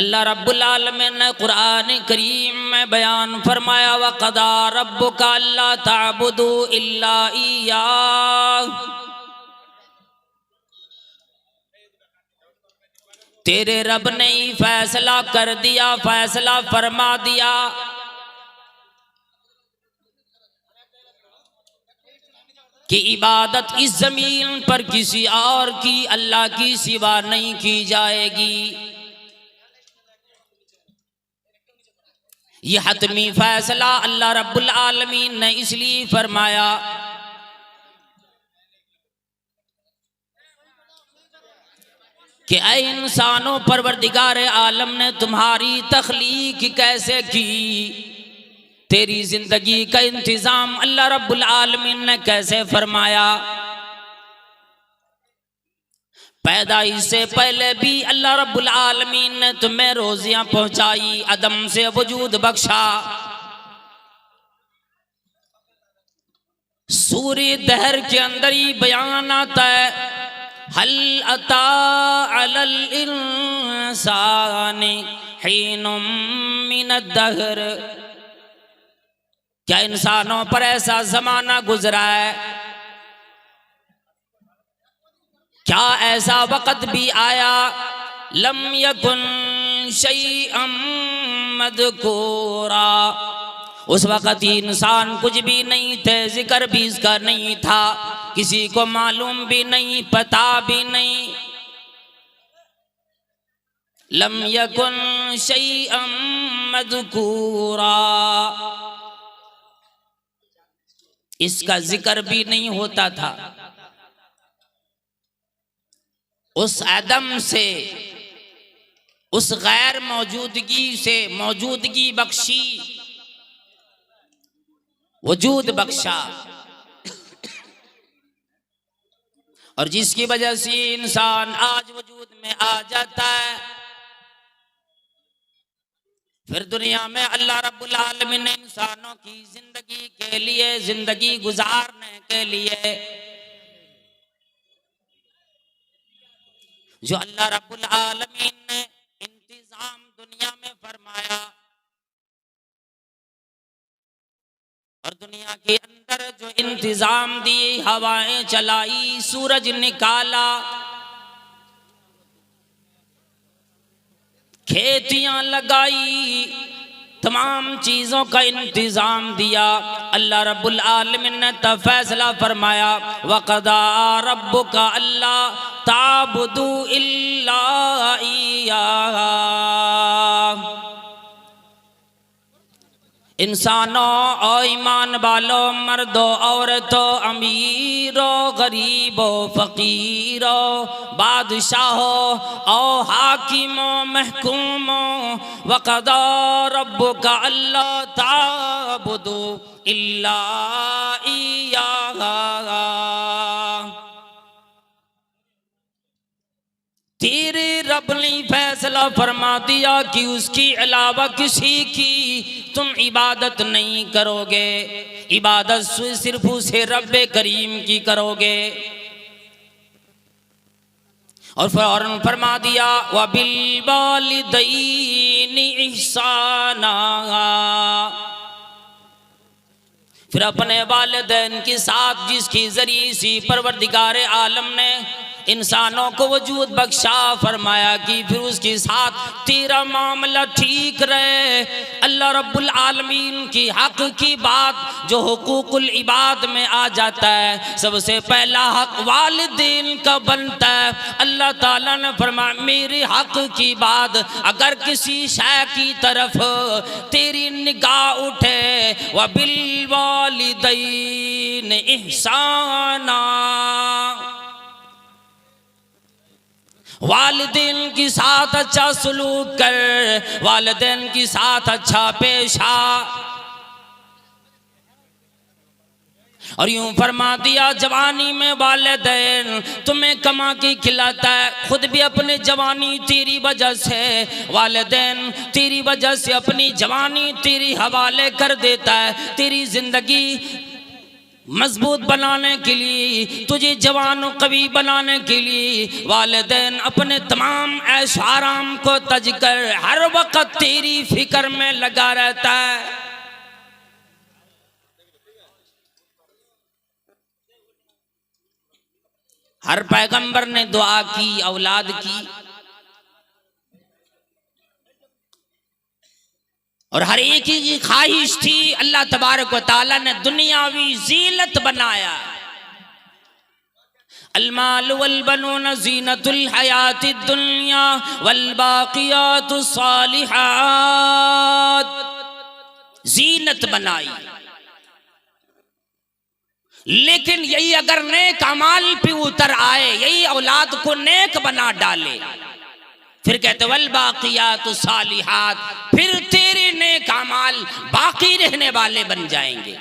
अल्लाह रब्बुल आलमीन ने कुरान करीम में बयान फरमाया व क़दा रब्बुका अल्ला ताबुदू इल्ला इय्याह। तेरे रब ने ही फैसला कर दिया, फैसला फरमा दिया कि इबादत इस जमीन पर किसी और की अल्लाह की सिवा नहीं की जाएगी। ये हतमी फैसला अल्लाह रब्बुल आलमीन ने इसलिए फरमाया कि ऐ इंसानों, परवरदिगार आलम ने तुम्हारी तख्लीक कैसे की, तेरी जिंदगी का इंतजाम अल्लाह रब्बुल आलमीन ने कैसे फरमाया। पैदाइश से पहले भी अल्लाह रब्बुल आलमीन ने तुम्हें रोजियां पहुंचाई, अदम से वजूद बख्शा। सूर्य दहर के अंदर ही बयान आता है हल अता अलल इंसानी हीनुम मिनद्दहर। क्या इंसानों पर ऐसा जमाना गुजरा है, क्या ऐसा वक़्त भी आया लम यकुन शैअम मज़कूरा, उस वक़्त ही इंसान कुछ भी नहीं थे, जिक्र भी इसका नहीं था, किसी को मालूम भी नहीं, पता भी नहीं। लम यकुन शैअम मज़कूरा, इसका जिक्र भी नहीं होता था। उस आदम से, उस गैर मौजूदगी से मौजूदगी बख्शी, वजूद बख्शा, और जिसकी वजह से इंसान आज वजूद में आ जाता है। फिर दुनिया में अल्लाह रब्बुल आलमीन ने इंसानों की जिंदगी के लिए, जिंदगी गुजारने के लिए जो अल्लाह रब्बुल आलमीन ने इंतजाम दुनिया में फरमाया, और दुनिया के अंदर जो इंतजाम दिए, हवाएं चलाई, सूरज निकाला, खेतियां लगाई, तमाम चीजों का इंतजाम दिया, अल्लाह रब्बुल आलमीन ने तब फैसला फरमाया वक़दा रब्बुका अल्ला ताबुदू इल्ला इय्याह। इंसानों और ईमान वालों, मर्दों औरतों, अमीरों गरीबों फ़कीरों, बादशाहों और हाकिमों महकूमों, वक़दा रब्बुका अल्ला ताबुदू इल्ला इय्याह। तेरे रब ने फैसला फरमा दिया कि उसके अलावा किसी की तुम इबादत नहीं करोगे, इबादत सिर्फ उसे रब्बे करीम की करोगे। और फौरन फरमा दिया व बिल वालिदैनि इहसाना, फिर अपने वालिदैन के साथ जिसके जरिए से परवरदिगार आलम ने इंसानों को वजूद बख्शा, फरमाया कि फिर उसके साथ तेरा मामला ठीक रहे। अल्लाह रब्बुल आलमीन की हक की बात जो हुकूकुल इबाद में आ जाता है, सबसे पहला हक वालिदैन का बनता है। अल्लाह ताला ने फरमाया मेरे हक की बात अगर किसी शय की तरफ तेरी निगाह उठे, व बिल वालिदैन इहसाना, वालिदैन के साथ अच्छा सलूक कर, वालिदैन के साथ अच्छा पेश आ। और यूं फरमा दिया जवानी में वालिदैन तुम्हें कमा के खिलाता है, खुद भी अपनी जवानी तेरी वजह से, वालिदैन तेरी वजह से अपनी जवानी तेरी हवाले कर देता है। तेरी जिंदगी मजबूत बनाने के लिए, तुझे जवान और कवि बनाने के लिए वालिदैन अपने तमाम ऐश आराम को तज कर हर वक्त तेरी फिक्र में लगा रहता है। हर पैगंबर ने दुआ की औलाद की, और हर एक की ख्वाहिश थी। अल्लाह तबारक व तआला ने दुनियावी जीनत बनाया। अल-माल वल बनून ज़ीनतुल हयातिद दुनिया वल बाक़ियातुस सालिहात, जीनत बनाई। लेकिन यही अगर नेक अमाल पे उतर आए, यही औलाद को नेक बना डाले, फिर कहते वल बाक़ियातुस सालिहात, फिर तेरे नेक अमाल बाकी रहने वाले बन जाएंगे।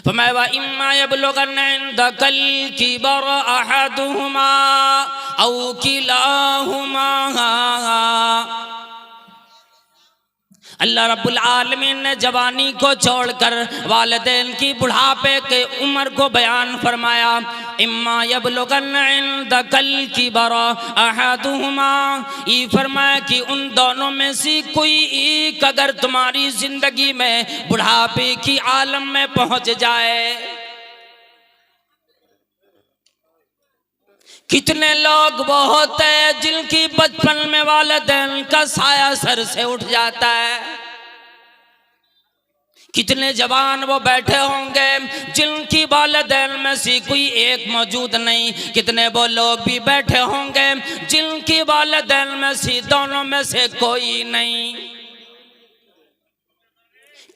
फरमा इम्मा यबलुगन्ना इंदकल किबर अहदुहुमा औ किलाहुमा, अल्लाह रब्बुल आलमीन ने जवानी को छोड़कर वालिदैन की बुढ़ापे के उम्र को बयान फरमाया। इम्मा यबलुगन्ना इंदकल किबर अहदुहुमा, ये फरमाया कि उन दोनों में से कोई एक अगर तुम्हारी जिंदगी में बुढ़ापे की आलम में पहुंच जाए। कितने लोग वो होते हैं जिनकी बचपन में वालिदैन का साया सर से उठ जाता है। कितने जवान वो बैठे होंगे जिनकी वालिदैन में से कोई एक मौजूद नहीं। कितने वो लोग भी बैठे होंगे जिनकी वालिदैन में से दोनों में से कोई नहीं।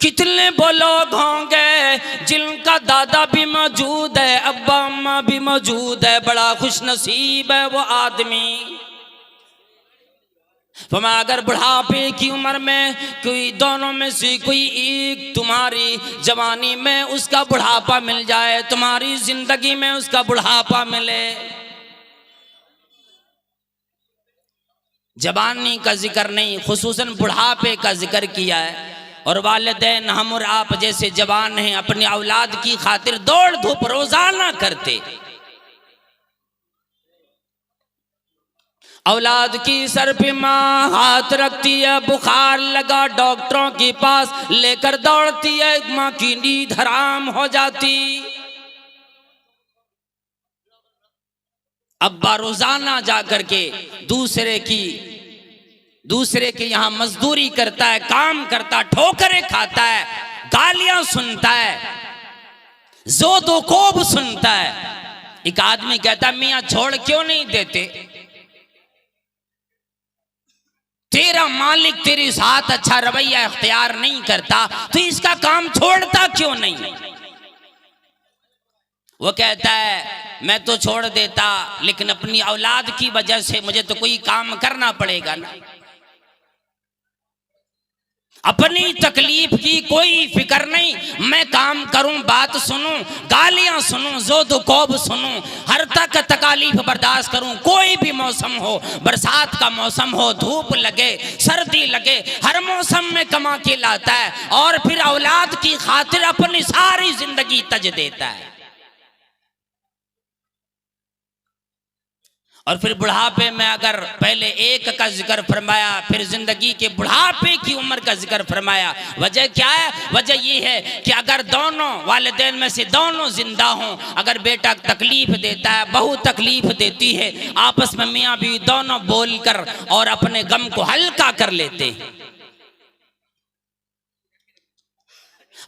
कितने वो लोग होंगे जिनका दादा भी मौजूद है, अब्बा अम्मा भी मौजूद है, बड़ा खुश नसीब है वो आदमी। फरमा अगर बुढ़ापे की उम्र में कोई दोनों में से कोई एक तुम्हारी जवानी में उसका बुढ़ापा मिल जाए, तुम्हारी जिंदगी में उसका बुढ़ापा मिले। जवानी का जिक्र नहीं, खुसूसन बुढ़ापे का जिक्र किया है। और वालिदैन हम और आप जैसे जवान हैं, अपनी औलाद की खातिर दौड़ धूप रोजाना करते। औलाद की सर पे माँ हाथ रखती है, बुखार लगा डॉक्टरों के पास लेकर दौड़ती है, माँ की नींद हराम हो जाती। अब्बा रोजाना जाकर के दूसरे के यहाँ मजदूरी करता है, काम करता, ठोकरें खाता है, गालियां सुनता है, जोदो कोब सुनता है। एक आदमी कहता है मियाँ छोड़ क्यों नहीं देते? तेरा मालिक तेरे साथ अच्छा रवैया इख्तियार नहीं करता तो इसका काम छोड़ता क्यों नहीं? वो कहता है मैं तो छोड़ देता लेकिन अपनी औलाद की वजह से मुझे तो कोई काम करना पड़ेगा ना। अपनी तकलीफ की कोई फिक्र नहीं, मैं काम करूं, बात सुनूं, गालियां सुनूं, जोद कोब सुनूं, हर तक तकालीफ बर्दाश्त करूं। कोई भी मौसम हो, बरसात का मौसम हो, धूप लगे, सर्दी लगे, हर मौसम में कमा के लाता है और फिर औलाद की खातिर अपनी सारी जिंदगी तज देता है। और फिर बुढ़ापे में अगर पहले एक का जिक्र फरमाया, फिर जिंदगी के बुढ़ापे की उम्र का जिक्र फरमाया। वजह क्या है? वजह ये है कि अगर दोनों वालिदैन में से दोनों जिंदा हों, अगर बेटा तकलीफ देता है, बहू तकलीफ देती है, आपस में मियाँ भी दोनों बोलकर और अपने गम को हल्का कर लेते हैं।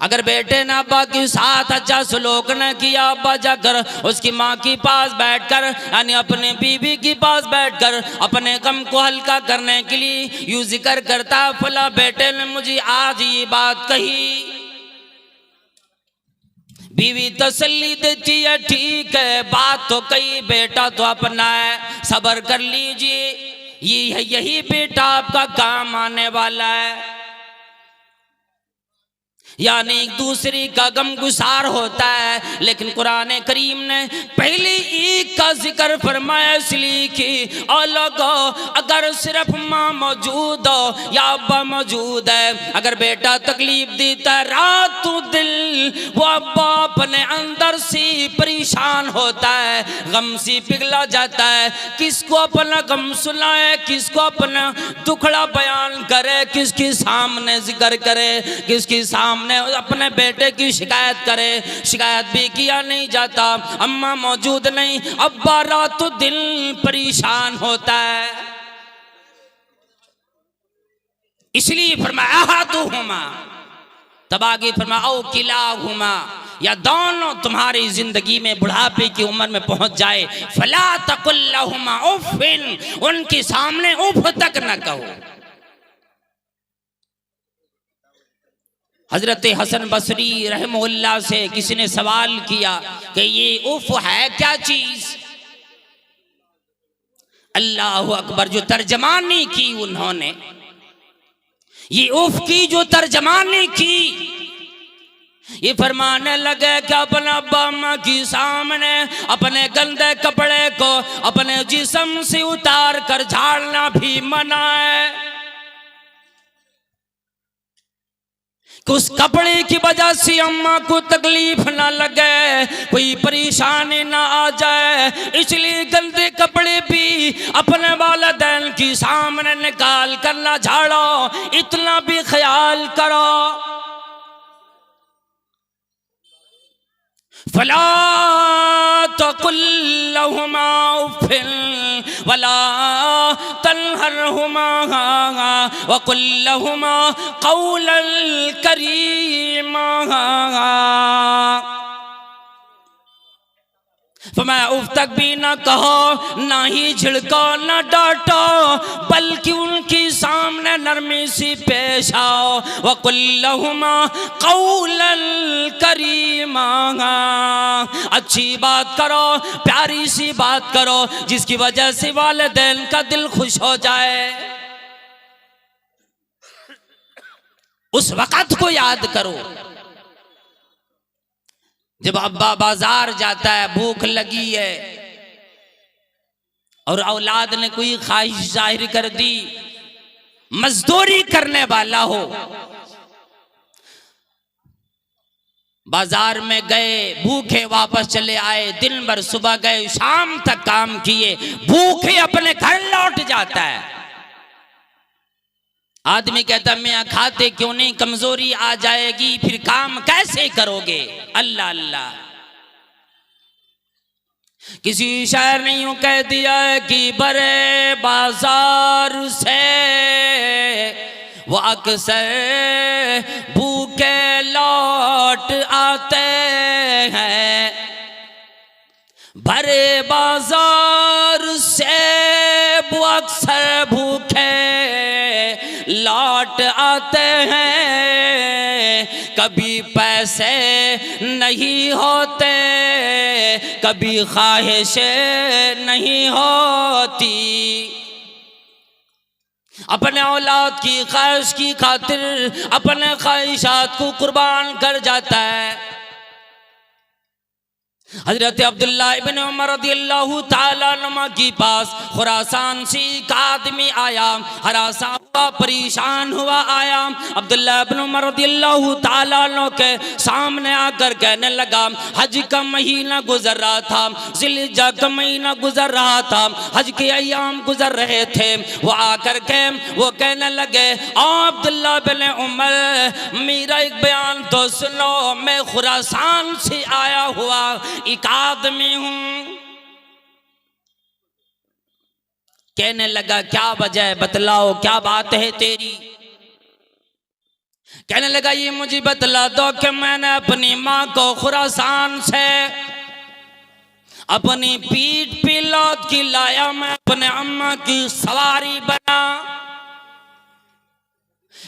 अगर बेटे ने अब्बा के साथ अच्छा सलूक न किया, अब्बा जाकर उसकी माँ के पास बैठकर यानी अपने बीवी के पास बैठकर अपने गम को हल्का करने के लिए यूं जिक्र करता, फला बेटे ने मुझे आज ये बात कही। बीवी तसल्ली देती है, ठीक है बात तो कही, बेटा तो अपना है, सब्र कर लीजिए, यही बेटा आपका काम आने वाला है। यानी एक दूसरे का गमगुसार होता है। लेकिन कुरान करीम ने पहले एक का जिक्र फरमाया इसलिए कि अलग अगर सिर्फ माँ मौजूद हो या अब्बा मौजूद है, अगर बेटा तकलीफ देता है रात तो दिल वो अब्बा अपने अंदर से परेशान होता है, गम से पिघला जाता है। किसको अपना गम सुनाए, किसको अपना दुखड़ा बयान करे, किसके सामने जिक्र करे, किसके सामने अपने बेटे की शिकायत करे। शिकायत भी किया नहीं जाता, अम्मा मौजूद नहीं, अब्बा रातों दिन परेशान होता है। इसलिए फरमाया अहदुहुमा, तब आगे फरमाया औ किलाहुमा, या दोनों तुम्हारी जिंदगी में बुढ़ापे की उम्र में पहुंच जाए, फला तकुल लहुमा उफ़िन, उनके सामने उफ तक न कहो। हजरत हसन बसरी रहमहुल्लाह से किसी ने सवाल किया कि ये उफ है क्या चीज? अल्लाह अकबर, जो तर्जमानी की उन्होंने, ये उफ की जो तर्जमानी की, ये फरमाने लगे कि अपने अब्बा अम्मा के सामने अपने गंदे कपड़े को अपने जिस्म से उतार कर झाड़ना भी मना है। कि उस कपड़े की वजह से अम्मा को तकलीफ ना लगे, कोई परेशानी ना आ जाए, इसलिए गंदे कपड़े भी अपने वालिदैन के सामने निकाल कर ना झाड़ो, इतना भी ख्याल करो। फला तकुल लहुमा उफ़िन वला तन्हरहुमा वकुल लहुमा क़ौलन करीमा। फरमाया उफ तक भी ना कहो, ना ही झिड़को, ना डांटो, बल्कि उनके सामने नरमी से पेश आओ। वकुल लहुमा क़ौलन करीमा, अच्छी बात करो, प्यारी सी बात करो, जिसकी वजह से वालिदैन का दिल खुश हो जाए। उस वक़्त को याद करो जब अब्बा बाजार जाता है, भूख लगी है और औलाद ने कोई ख्वाहिश जाहिर कर दी, मजदूरी करने वाला हो, बाजार में गए भूखे वापस चले आए, दिन भर सुबह गए शाम तक काम किए, भूखे अपने घर लौट जाता है। आदमी कहता मैं खाते क्यों नहीं, कमजोरी आ जाएगी, फिर काम कैसे करोगे? अल्लाह अल्लाह। किसी शायर ने यूं कह दिया है कि बड़े बाजार से वो अक्सर भूखे लौट आते हैं, बड़े बाजार से वो अक्सर भूखे लौट आते हैं। कभी पैसे नहीं होते, कभी ख्वाहिशें नहीं होती, अपने औलाद की ख्वाहिश की खातिर अपने ख्वाहिशात को कुर्बान कर जाता है। हजरत अब्दुल्ला इब्न उमर रदियल्लाहु ताला अन्हुमा के पास खुरासान से एक आदमी आया, हरासा हुआ, परेशान हुआ आया। अब्दुल्ला इब्न उमर रदियल्लाहु ताला अन्हु के सामने आकर कहने लगा, हज का महीना गुजर रहा था, जिलहिज्जा का महीना गुजर रहा था, हज के अय्याम गुजर रहे थे। वो आकर के वो कहने लगे, अब्दुल्ला इब्न उमर मेरा एक बयान तो सुनो, मैं खुरासान से आया हुआ एक आदमी हूं। कहने लगा क्या वजह बतलाओ, क्या बात है तेरी? कहने लगा ये मुझे बतला दो कि मैंने अपनी माँ को खुरासान से अपनी पीठ पे लौट के लाया, मैं अपने अम्मा की सवारी बना,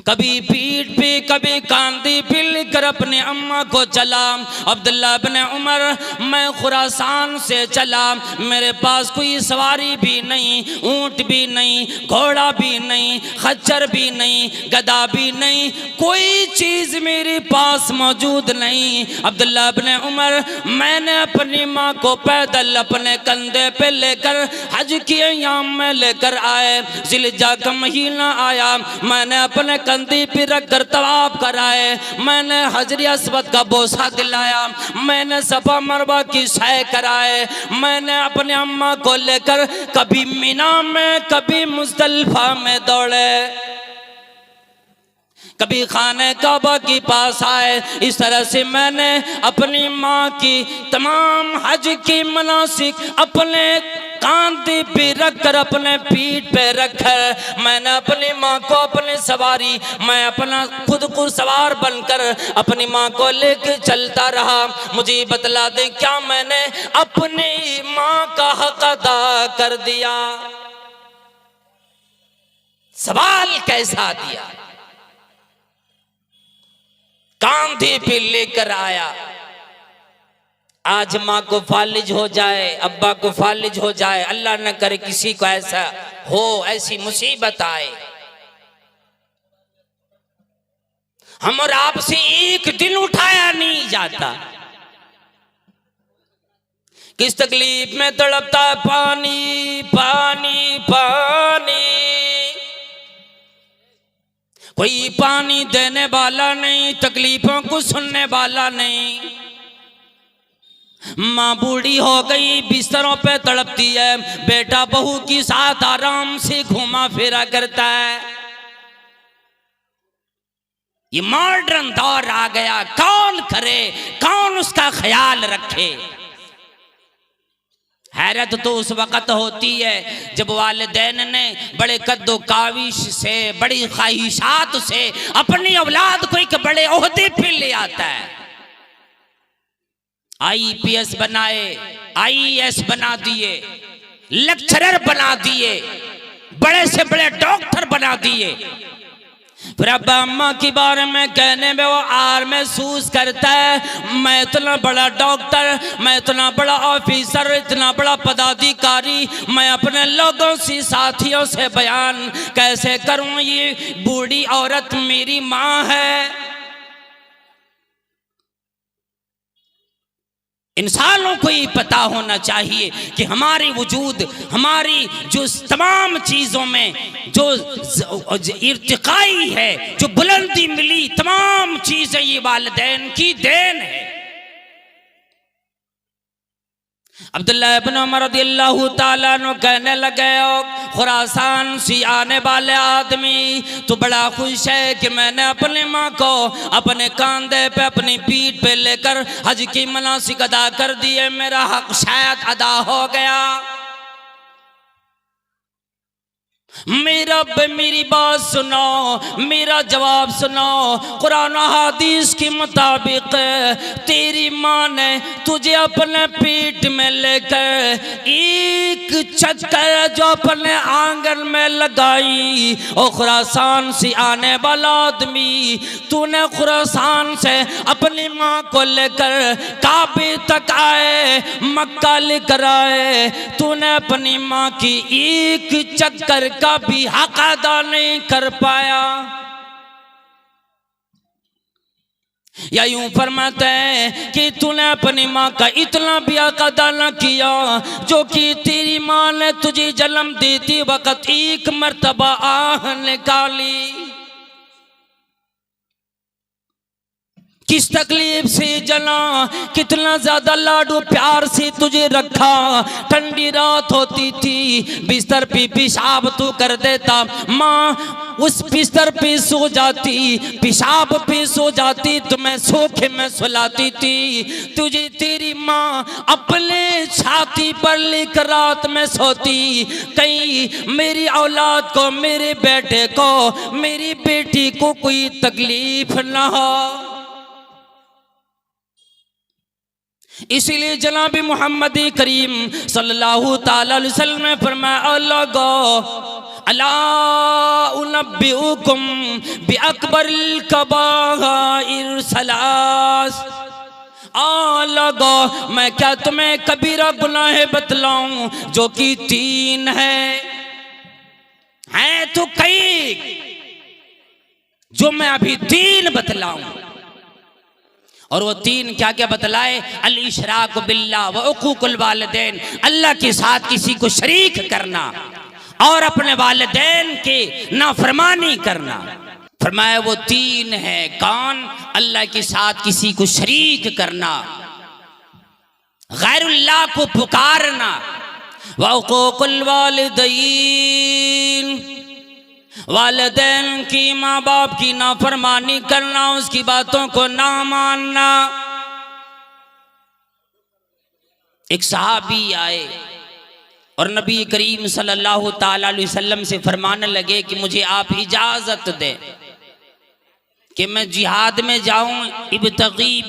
कभी पीठ पे कभी कांधे पे लेकर अपने अम्मा को चला। अब्दुल्ला बिन उमर, मैं खुरासान से चला, मेरे पास कोई सवारी भी नहीं, ऊंट भी नहीं, घोड़ा भी नहीं, खच्चर भी नहीं, गधा भी नहीं, कोई चीज मेरे पास मौजूद नहीं। अब्दुल्ला बिन उमर, मैंने अपनी माँ को पैदल अपने कंधे पे लेकर हज के अय्याम में लेकर आए। जिलहिज्जा का महीना आया, मैंने अपने कंधे पे रख कर तवाफ कराए, मैंने हजर अस्वद का बोसा दिलाया, मैंने सफा मरवा की सैर कराए, मैंने अपने अम्मा को लेकर कभी मिना में कभी मुज़दलिफा में दौड़े, कभी खाने काबा के पास आए। इस तरह से मैंने अपनी माँ की तमाम हज की मनासिक अपने कांधे पे रखकर, अपने पीठ पे रखकर, मैंने अपनी माँ को अपनी सवारी, मैं अपना खुद को सवार बनकर अपनी माँ को लेकर चलता रहा। मुझे बतला दे, क्या मैंने अपनी माँ का हक अदा कर दिया? सवाल कैसा दिया? कांधे पे लेकर आया। आज माँ को फालिज हो जाए, अब्बा को फालिज हो जाए, अल्लाह न करे किसी को ऐसा हो, ऐसी मुसीबत आए, हम और आपसे एक दिन उठाया नहीं जाता। किस तकलीफ में तड़पता है, पानी पानी पानी, कोई पानी देने वाला नहीं, तकलीफों को सुनने वाला नहीं। माँ बूढ़ी हो गई, बिस्तरों पे तड़पती है, बेटा बहू के साथ आराम से घूमा फिरा करता है। ये मॉडर्न दौर आ गया, कौन करे, कौन उसका ख्याल रखे? हैरत तो उस वक़्त होती है जब वालिदैन ने बड़े कद्दो काविश से, बड़ी ख्वाहिशात से अपनी औलाद को एक बड़े ओहदे पे ले आता है। IPS बनाए, IAS बना दिए, लेक्चरर बना दिए, बड़े से बड़े डॉक्टर बना दिए। फिर अब अम्मा के बारे में कहने में वो आर महसूस करता है, मैं इतना बड़ा डॉक्टर, मैं इतना बड़ा ऑफिसर, इतना बड़ा पदाधिकारी, मैं अपने लोगों से, साथियों से बयान कैसे करूं? ये बूढ़ी औरत मेरी माँ है। इंसानों को ये पता होना चाहिए कि हमारी वजूद, हमारी जो तमाम चीज़ों में जो इर्तिकाई है, जो बुलंदी मिली, तमाम चीज़ें ये वालिदैन की देन है। अब्दुल्ला इब्न उमर रज़ियल्लाहु ताला अन्हु कहने लगे, खुरासान से आने वाले आदमी तो बड़ा खुश है कि मैंने अपनी माँ को अपने कंधे पे, अपनी पीठ पे लेकर हज की मनासिक अदा कर दिए, मेरा हक शायद अदा हो गया। मेरी बात सुनो, मेरा जवाब सुनो। कुरान हदीस के मुताबिक तेरी माँ ने तुझे अपने पेट में लेकर एक चक्कर जो अपने आंगन में लगाई, और खुरासान से आने वाला आदमी, तूने खुरासान से अपनी माँ को लेकर काबे तक आए, मक्का लेकर आए, तूने अपनी माँ की एक चक्कर का भी हक अदा नहीं कर पाया। या यूं फरमाते हैं कि तूने अपनी माँ का इतना भी हक अदा न किया जो कि तेरी माँ ने तुझे जन्म देती वक्त एक मर्तबा आह निकाली। किस तकलीफ से जना, कितना ज्यादा लाडो प्यार से तुझे रखा। ठंडी रात होती थी, बिस्तर पे पेशाब तू कर देता, माँ उस बिस्तर पे सो जाती, पेशाब पे सो जाती, तुम्हें सोखे में सुलाती थी। तुझे तेरी माँ अपने छाती पर लेकर रात में सोती, कहीं मेरी औलाद को, मेरे बेटे को, मेरी बेटी को कोई तकलीफ ना हो। इसीलिए जनाब मोहम्मद करीम सल्लल्लाहु ताला अलैहि वसल्लम ने फरमाया, अला उनब्बिउकुम बिअकबरिल कबाइर सलास, आ लगो मैं क्या तुम्हें कबीरा गुनाह बतलाऊं जो कि 3 है तो कई, जो मैं अभी 3 बतलाऊं। और वो 3 क्या क्या बतलाए? अल इशराक बिल्लाह व उकूकुल वालिदैन, अल्लाह के साथ किसी को शरीक करना और अपने वालिदैन के नाफरमानी करना। फरमाया वो 3 है, कौन? अल्लाह के साथ किसी को शरीक करना, गैरुल्लाह को पुकारना, व उकूकुल वालिदैन, वालिदैन की माँ बाप की नाफरमानी करना, उसकी बातों को ना मानना। एक सहाबी आए और नबी करीम सल्लल्लाहु ताला अलैहि वसल्लम से फरमाने लगे कि मुझे आप इजाजत दें कि मैं जिहाद में जाऊं, इब्तगी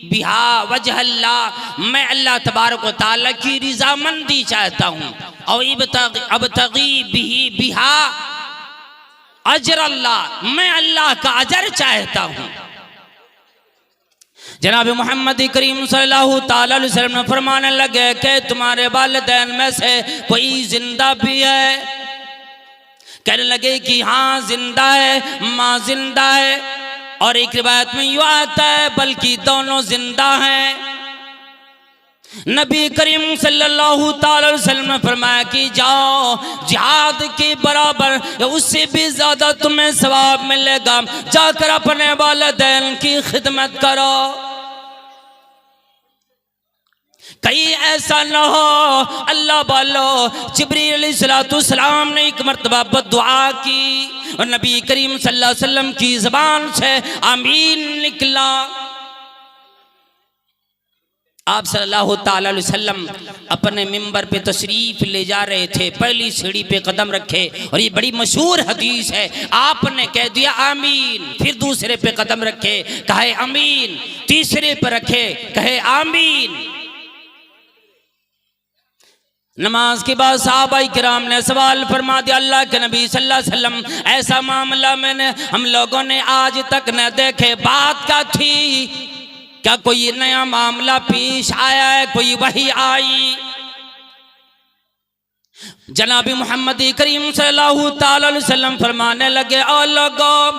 बिहा वजह अल्लाह, मैं अल्लाह तबारक व तआला की रज़ामंदी चाहता हूं, और इब्तगी बिहा अजर अल्लाह, मैं अल्लाह का अजर चाहता हूं। जनाब मोहम्मद करीम सल्लल्लाहु ताला अलैहि वसल्लम ने फरमाने लगे कि तुम्हारे वालिदैन में से कोई जिंदा भी है? कहने लगे कि हाँ जिंदा है, माँ जिंदा है, और एक रिवायत में यूं आता है बल्कि दोनों जिंदा हैं। नबी करीम सल्लल्लाहु ताला अलैहि वसल्लम ने फरमाया कि जाओ, जिहाद के बराबर या उससे भी ज्यादा तुम्हें सवाब मिलेगा, जाकर अपने वालिदैन की खिदमत करो। कहीं ऐसा न हो अल्लाह वालो, जिब्रील अलैहिस्सलाम ने एक मर्तबा बद्दुआ की और नबी करीम सल्लल्लाहु अलैहि वसल्लम की ज़बान से आमीन निकला। आप सल्लल्लाहु ताला अलैहि वसल्लम अपने मिंबर पे तशरीफ ले जा रहे थे, पहली सीढ़ी पे कदम रखे, और ये बड़ी मशहूर हदीस है, आपने कह दिया आमीन, फिर दूसरे पे कदम रखे कहे आमीन, तीसरे पे रखे कहे आमीन। नमाज के बाद सहाबाई किराम ने सवाल फरमा दिया, अल्लाह के नबी सल्लल्लाहु अलैहि वसल्लम ऐसा मामला मैंने हम लोगों ने आज तक न देखे, बात का थी क्या? कोई नया मामला पेश आया है, कोई वही आई? जनाब मोहम्मद करीम सल्लल्लाहु ताला अलैहि वसल्लम फरमाने लगे, ओ लोगों,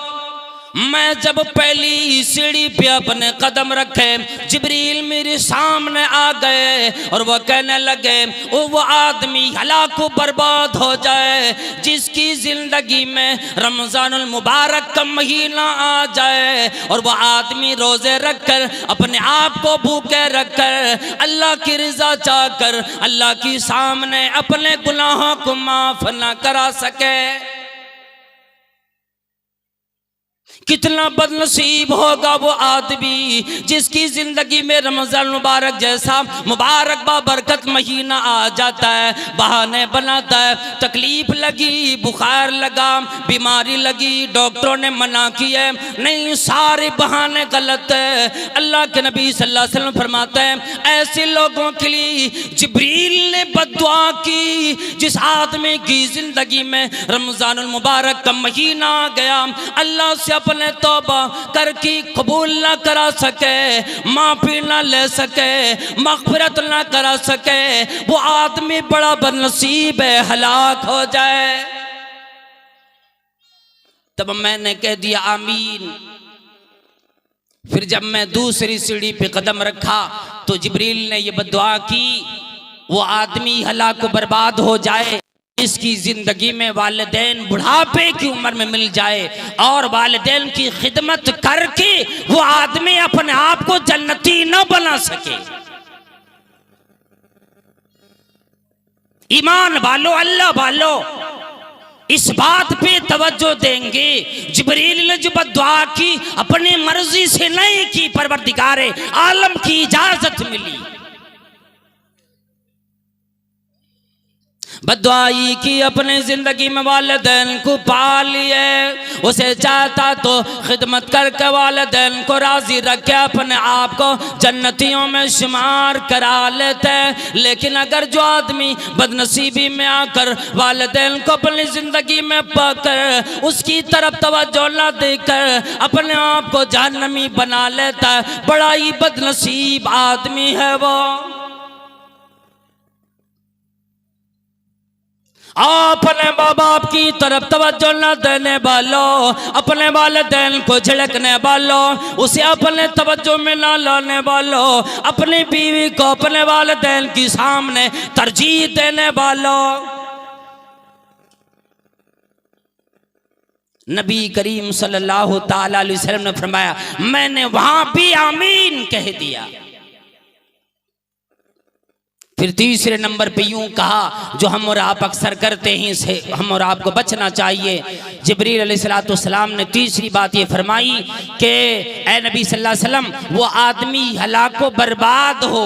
मैं जब पहली सीढ़ी पे अपने कदम रखे, जिब्रील मेरे सामने आ गए और वो कहने लगे वो आदमी हलाक बर्बाद हो जाए जिसकी जिंदगी में रमजानुल मुबारक का महीना आ जाए और वो आदमी रोजे रखकर अपने आप को भूखे रखकर अल्लाह की रजा चाहकर अल्लाह के सामने अपने गुनाहों को माफ न करा सके। कितना बदनसीब होगा वो आदमी जिसकी जिंदगी में रमजान मुबारक जैसा मुबारक बाबरकत महीना आ जाता है, बहाने बनाता है, तकलीफ लगी, बुखार लगा, बीमारी लगी, डॉक्टरों ने मना किया, नहीं सारे बहाने गलत है। अल्लाह के नबी सल्लल्लाहु अलैहि वसल्लम फरमाते हैं ऐसे लोगों के लिए जिब्रील ने बद्दुआ की जिस आदमी की जिंदगी में रमजानुल मुबारक का महीना आ गया, अल्लाह से अपने तौबा करके कबूल ना करा सके, माफी ना ले सके, मग़फ़िरत ना करा सके, वो आदमी बड़ा बदनसीब है, हलाक हो जाए। तब मैंने कह दिया आमीन। फिर जब मैं दूसरी सीढ़ी पे कदम रखा तो जिब्रील ने ये बद्दुआ की वो आदमी हलाक बर्बाद हो जाए इसकी जिंदगी में वालिदैन बुढ़ापे की उम्र में मिल जाए और वालिदैन की खिदमत करके वो आदमी अपने आप को जन्नती न बना सके। ईमान वालो, अल्लाह वालो, इस बात पे तवज्जो देंगे। जिब्रील ने जो बद्दुआ की अपनी मर्जी से नहीं की, परवरदिगारे आलम की इजाजत मिली। बददुआई की अपने जिंदगी में वालिदैन को पा लिए। उसे चाहता तो खिदमत करके वालिदैन को राजी रख के अपने आप को जन्नतियों में शुमार करा लेते। लेकिन अगर जो आदमी बदनसीबी में आकर वालिदैन को अपनी जिंदगी में पाकर उसकी तरफ तवज्जो न देकर अपने आप को जहन्नमी बना लेता है, बड़ा ही बदनसीब आदमी है वो। अपने माँ बाप की तरफ तवज्जो न देने वालों, अपने वालिदैन को झिड़कने वालों, उसे अपने तवज्जो में न लाने वालों, अपनी बीवी को अपने वालिदैन के सामने तरजीह देने वालों, नबी करीम सल्लल्लाहु ताला अलैहि वसल्लम ने फरमाया मैंने वहां भी आमीन कह दिया। फिर तीसरे नंबर पे यूं कहा जो हम और आप अक्सर करते हैं, से हम और आपको बचना चाहिए। जिब्रील अलैहिस्सलाम ने तीसरी बात ये फरमाई कि ए नबी सल्लल्लाहु अलैहि वसल्लम, वो आदमी हलाको बर्बाद हो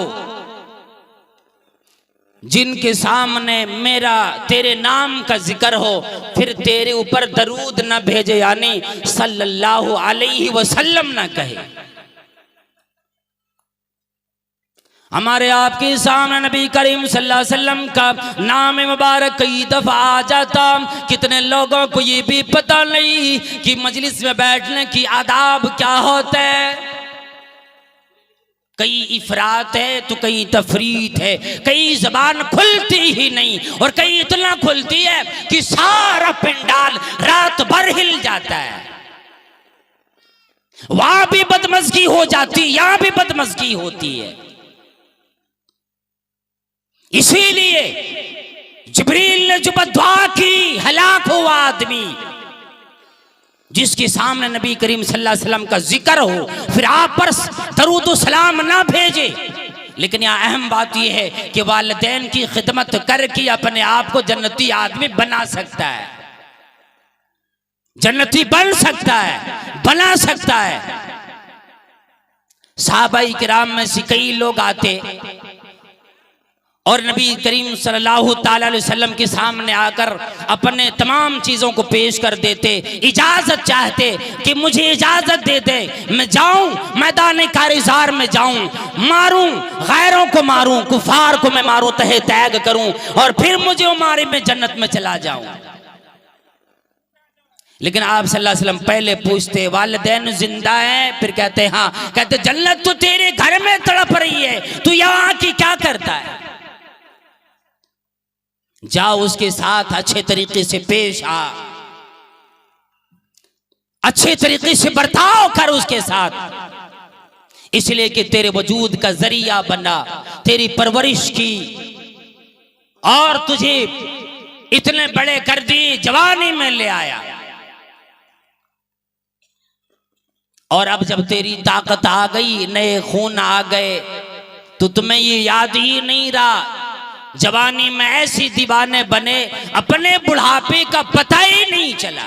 जिनके सामने मेरा तेरे नाम का जिक्र हो फिर तेरे ऊपर दरूद न भेजे, यानी सल्लल्लाहु अलैहि वसल्लम न कहे। हमारे आपके सामने नबी करीम सल्लल्लाहु अलैहि वसल्लम का नाम मुबारक कई दफा आ जाता, कितने लोगों को ये भी पता नहीं कि मजलिस में बैठने की आदाब क्या होते हैं। कई इफरात है तो कई तफरीत है, कई जबान खुलती ही नहीं और कई इतना खुलती है कि सारा पिंडाल रात भर हिल जाता है। वहां भी बदमज़गी हो जाती, यहां भी बदमज़गी होती है। इसीलिए जिब्रील ने जो बद्दुआ की, हलाक हुआ आदमी जिसके सामने नबी करीम सल्लल्लाहु अलैहि वसल्लम का जिक्र हो फिर आप पर दरूद सलाम ना भेजे। लेकिन यहाँ अहम बात यह है कि वालिदैन की खिदमत करके अपने आप को जन्नती आदमी बना सकता है, जन्नती बन सकता है, बना सकता है। सहाबाई किराम में से कई लोग आते और नबी करीम सल्लल्लाहु ताला अलैहि वसल्लम के सामने आकर अपने तमाम चीज़ों को पेश कर देते, इजाज़त चाहते कि मुझे इजाज़त दे दे, मैं जाऊं मैदान कारिज़ार में जाऊं, मारूं गैरों को, मारूं कुफार को मैं मारूं, तहे तैग करूं और फिर मुझे उमारे में जन्नत में चला जाऊं। लेकिन आप सल्लल्लाहु अलैहि वसल्लम पहले पूछते वालिदैन जिंदा हैं, फिर कहते हाँ, कहते जन्नत तो तेरे घर में तड़प रही है, तू यहाँ की क्या करता है? जाओ उसके साथ अच्छे तरीके से पेश आ, अच्छे तरीके से बर्ताव कर उसके साथ, इसलिए कि तेरे वजूद का जरिया बना, तेरी परवरिश की और तुझे इतने बड़े कर दी, जवानी में ले आया। और अब जब तेरी ताकत आ गई, नए खून आ गए, तो तुम्हें ये याद ही नहीं रहा, जवानी में ऐसी दीवाने बने अपने बुढ़ापे का पता ही नहीं चला।